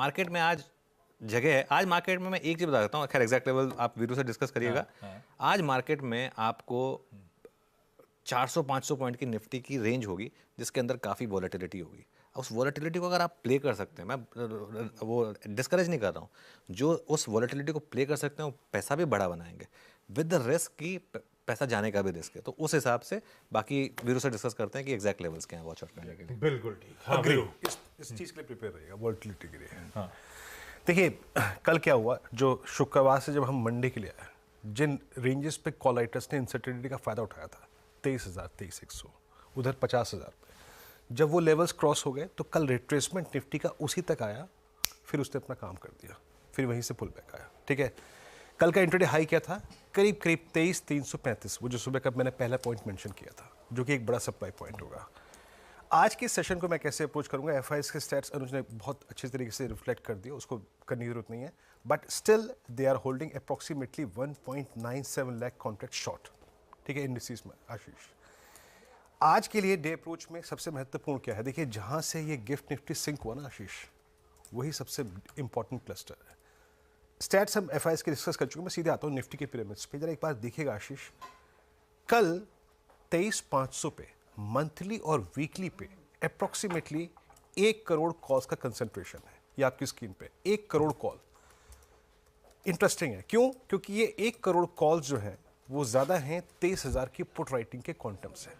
Market में आज जगह है। आज मार्केट में मैं एक चीज़ बता देता हूँ, खैर एग्जैक्ट लेवल आप वीरू से डिस्कस करिएगा। आज मार्केट में आपको 400-500 पॉइंट की निफ्टी की रेंज होगी जिसके अंदर काफ़ी वॉलेटिलिटी होगी। उस वॉलेटिलिटी को अगर आप प्ले कर सकते हैं, मैं वो डिस्करेज नहीं कर रहा हूँ, जो उस वॉलेटिलिटी को प्ले कर सकते हैं वो पैसा भी बड़ा बनाएंगे विद द रिस्क की पैसा जाने का भी रिस्क है। तो उस हिसाब से बाकी वीरू से डिस्कस करते हैं कि एग्जैक्ट लेवल्स क्या हैं वॉच आउट करने के लिए। बिल्कुल ठीक, हाँ, इस चीज़ के लिए प्रिपेयर रहिएगा वॉलेटिलिटी के लिए। हाँ देखिए कल क्या हुआ, जो शुक्रवार से जब हम मंडे के लिए आए, जिन रेंजेस पे कॉल राइटर्स ने इंसर्टिनिटी का फ़ायदा उठाया था 23,000 23,100 उधर 50,000 पे, जब वो लेवल्स क्रॉस हो गए तो कल रिट्रेसमेंट निफ्टी का उसी तक आया, फिर उसने अपना काम कर दिया, फिर वहीं से पुल बैक आया। ठीक है, कल का इंट्राडे हाई क्या था, करीब 23,335, वो जो सुबह का मैंने पहला पॉइंट मेंशन किया था, जो कि एक बड़ा सप्लाई पॉइंट होगा। आज के सेशन को मैं कैसे अप्रोच करूंगा, एफआईएस के स्टैट्स अनुज ने बहुत अच्छे तरीके से रिफ्लेक्ट कर दिया, उसको करने की जरूरत नहीं है, but still they are holding approximately 1.97 lakh contract short. ठीक है, इंडिसेस में। आशीष, आज के लिए डे अप्रोच में सबसे महत्वपूर्ण क्या है, देखिए जहां से ये गिफ्ट निफ्टी सिंक हुआ ना आशीष, वही सबसे इंपॉर्टेंट क्लस्टर है। स्टैट्स हम एफआईएस के डिस्कस कर चुके हैं, मैं सीधे आता हूँ निफ्टी के पिरामिड्स पे। जरा एक बार देखिएगा आशीष, कल 23,500 पे मंथली और वीकली पे अप्रॉक्सीमेटली 1 करोड़ कॉल्स का कंसंट्रेशन है। ये आपकी स्क्रीन पे 1 करोड़ कॉल। इंटरेस्टिंग है, क्यों? क्योंकि ये 1 करोड़ कॉल्स जो हैं वो ज़्यादा हैं 23,000 की पुट राइटिंग के क्वांटम से।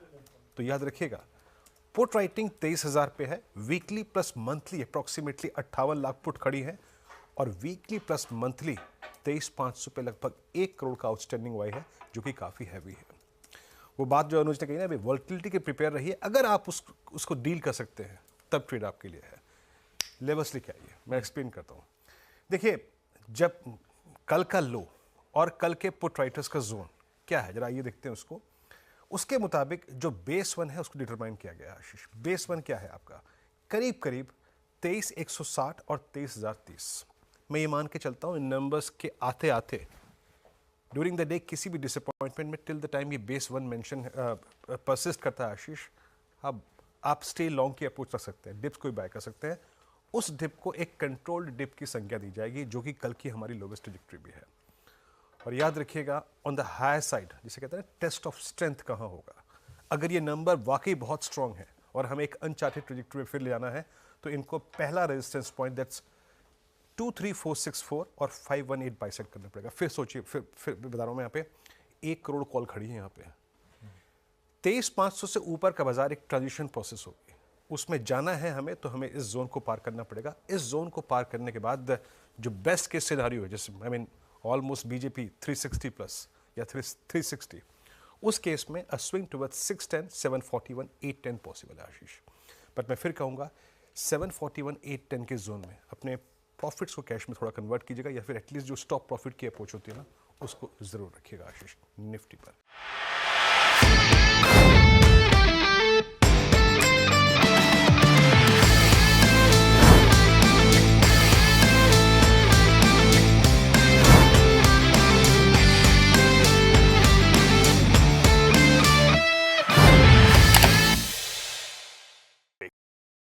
तो याद रखिएगा, पुट राइटिंग 23,000 पे है, weekly plus monthly approximately 58 lakh put खड़ी है, और वीकली प्लस मंथली 23,500 पे लगभग 1 करोड़ का आउटस्टैंडिंग वाई है, जो कि काफ़ी हैवी है। वो बात जो अनुज ने कही ना, अभी वॉलेटिलिटी के प्रिपेयर रहिए, अगर आप उसको डील कर सकते हैं तब ट्रेड आपके लिए है। लेवल्स लेके आइए, मैं एक्सप्लेन करता हूँ। देखिए, जब कल का लो और कल के पुट राइटर्स का जोन क्या है, जरा आइए देखते हैं उसको। उसके मुताबिक जो बेस वन है उसको डिटरमाइन किया गया है आशीष। बेस वन क्या है आपका, करीब करीब 23,160 और 23,030। मैं ये मान के चलता हूँ इन नंबर्स के आते आते ड्यूरिंग द डे किसी भी डिसअपॉइंटमेंट में टिल द टाइम ये बेस वन मेंशन परसिस्ट करता है आशीष, अब आप स्टे लॉन्ग की अप्रोच रख सकते हैं, डिप्स को भी बाय कर सकते हैं। उस डिप को एक कंट्रोल्ड डिप की संज्ञा दी जाएगी, जो कि कल की हमारी लोवेस्ट ट्रैजेक्टरी भी है। और याद रखिएगा, ऑन द हायर साइड जिसे कहते हैं टेस्ट ऑफ स्ट्रेंथ कहाँ होगा। अगर ये नंबर वाकई बहुत स्ट्रांग है और हमें एक अनचार्टेड ट्रैजेक्टरी में फिर ले आना है, तो इनको पहला रेजिस्टेंस पॉइंट दैट्स 23464 और 518 बाइसेट करना पड़ेगा। फिर सोचिए, फिर बता रहा हूँ मैं, यहाँ पे 1 करोड़ कॉल खड़ी है। यहाँ पे 23,500 से ऊपर का बाजार एक ट्रांजिशन प्रोसेस होगी, उसमें जाना है हमें, तो हमें इस जोन को पार करना पड़ेगा। इस जोन को पार करने के बाद जो बेस्ट केस सिनेरियो है, जैसे I mean almost BJP 360 plus या 360, उस केस में अ स्विंग टुवर्ड्स 610, 741, 810 पॉसिबल है आशीष। बट मैं फिर कहूँगा 741, 810 के जोन में अपने प्रॉफिट्स को कैश में थोड़ा कन्वर्ट कीजिएगा, या फिर एटलीस्ट जो स्टॉप प्रॉफिट की अप्रोच होती है ना, उसको जरूर रखिएगा आशीष निफ्टी पर।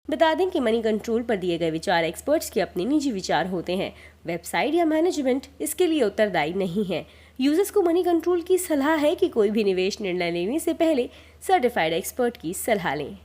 बता दें कि मनी कंट्रोल पर दिए गए विचार एक्सपर्ट्स के अपने निजी विचार होते हैं। वेबसाइट या मैनेजमेंट इसके लिए उत्तरदायी नहीं है। यूजर्स को मनी कंट्रोल की सलाह है कि कोई भी निवेश निर्णय लेने से पहले सर्टिफाइड एक्सपर्ट की सलाह लें।